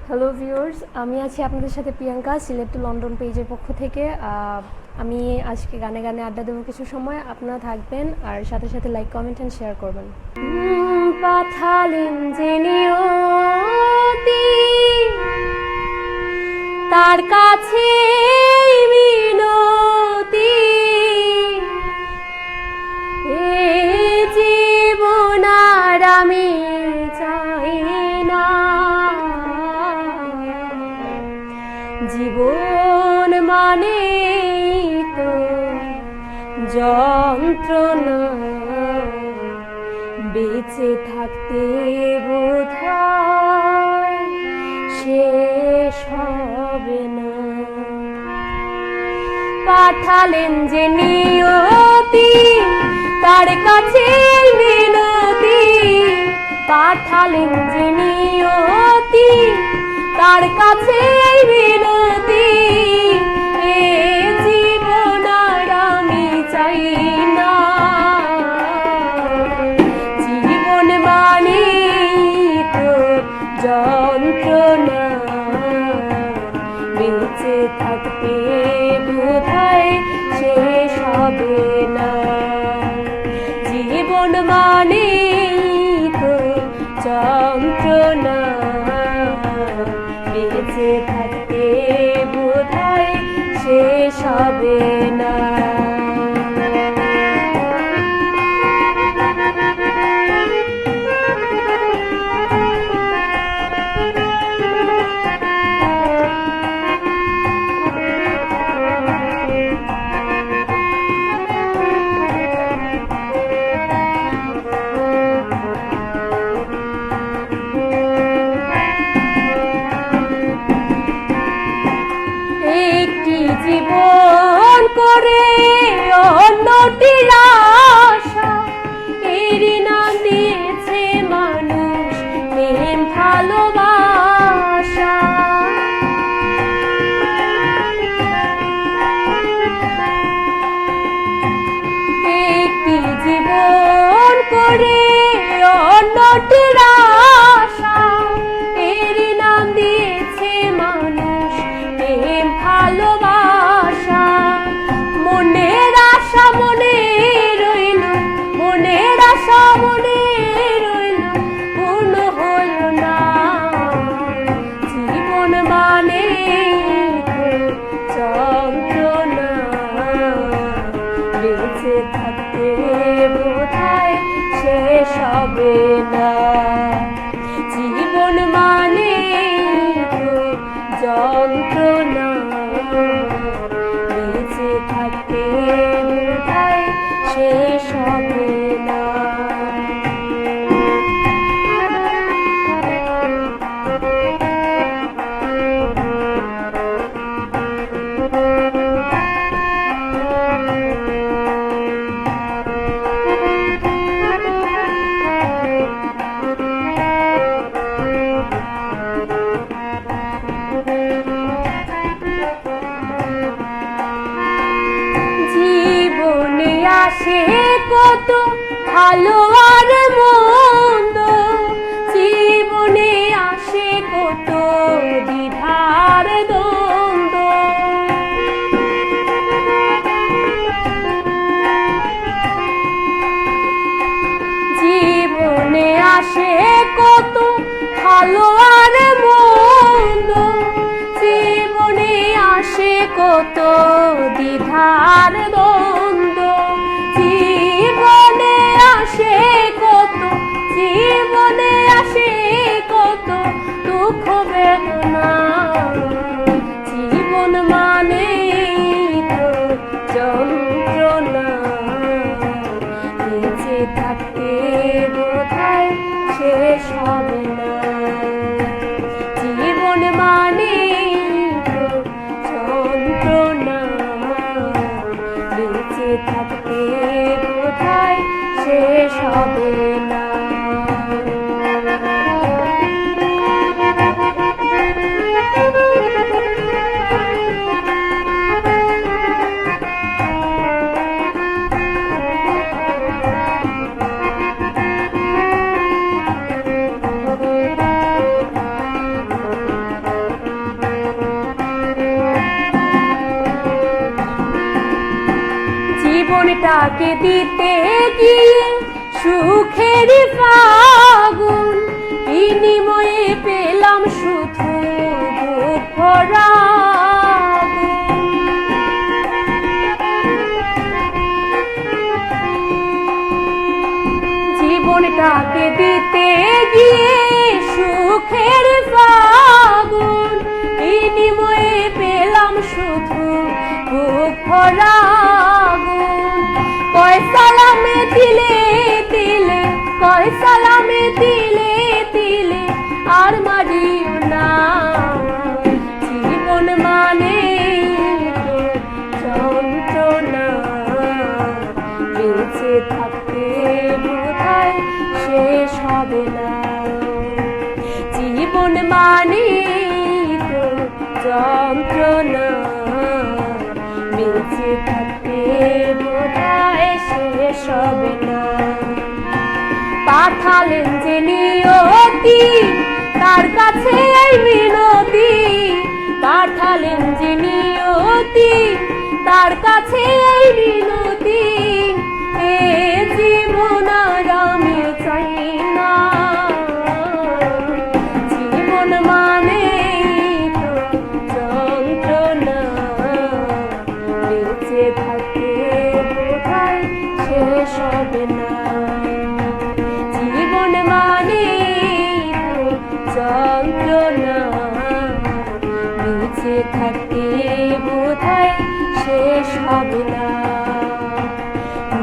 Hello viewers, আমি আছি আপনাদের সাথে প্রিয়াঙ্কা, সিলেট টু লন্ডন পেজের পক্ষ থেকে। আমি আজকে গানে গানে আড্ডা দেবো কিছু সময়। আপনারা থাকবেন আর সাথে সাথে লাইক, কমেন্ট অ্যান্ড শেয়ার করবেন। পাঠালেন যে নিয়তি, তার কাছে মিনতি, এ জীবন আর আমি চাই না। জীবন মানে তো যন্ত্রণা, বেঁচে থাকতে বোধহয় শেষ হবে না। পাঠালেন যে নিয়তি, তার কাছে মিনতি, পাঠালেন যে নিয়তি, তার কাছে মিনতি, এ জীবন আর আমি চাই না। জীবন মানে তো যন্ত্রণা, বেঁচে থাকতে বোধহয় শেষ হবে না। জীবন মানে তো যন্ত্রণা, বেঁচে থাকতে বোধহয় শেষ হবে না। জীবন করে অন্যটির আশা, এরই নাম দিয়েছে মানুষ প্রেম ভালোবাসা। একটি জীবন করে অন্যটির আশা, এরই নাম দিয়েছে মানুষ প্রেম ভালোবাসা। মনের আশা মনে রইল, মনের আশা মনে রইল, পূর্ণ হইল না। জীবন মানে যন্ত্রণা, বেঁচে থাকতে বোধহয় শেষ হবে না। জীবন মানে যন্ত্রণা, বেঁচে থাকতে বোধহয় শেষ হবে না। জীবনে আসে কত ভালো আর মন্দ, জীবনে আসে কত দ্বিধার দ্বন্দ্ব। জীবনে আসে কত ভালো আর মন্দ, জীবনে আসে কত দ্বিধার দ্বন্দ্ব। জীবনে আসে কত, জীবনে আসে কত দুঃখ বেদনা। জীবন মানে তো যন্ত্রণা, বেঁচে থাকতে বোধহয় শেষ হবে না। জীবন মানে তো যন্ত্রণা, বেঁচে জীবনটাকে দিতে গিয়ে সুখের ফাগুন, বিনিময়ে পেলাম শুধু দুঃখ রাগুন। জীবনটাকে দিতে গিয়ে সুখের ফাগুন, বিনিময়ে পেলাম শুধু দুঃখ রাগুন। কয় সালামে দিলে দিলে, কয় সালামে দিলে দিলে আর মারিও না। জীবন মানে যন্ত্রণা, বেঁচে থাকতে বোধহয় শেষ হবে না। জীবন মানে যন্ত্রণা, বেঁচে থাকতে বোধহয় শেষ হবে না। পাঠালেন যে নিয়তি তার কাছে এই মিনতি, পাঠালেন যে নিয়তি তার কাছে এই মিনতি। এ জীবন আর আমি চাই না। জীবন মানে যন্ত্রণা, বেঁচে থাকতে বোধহয় শেষ হবে না। জীবন মানে যন্ত্রণা, বেঁচে থাকতে বোধহয় শেষ হবে না।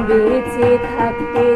বেঁচে থাকতে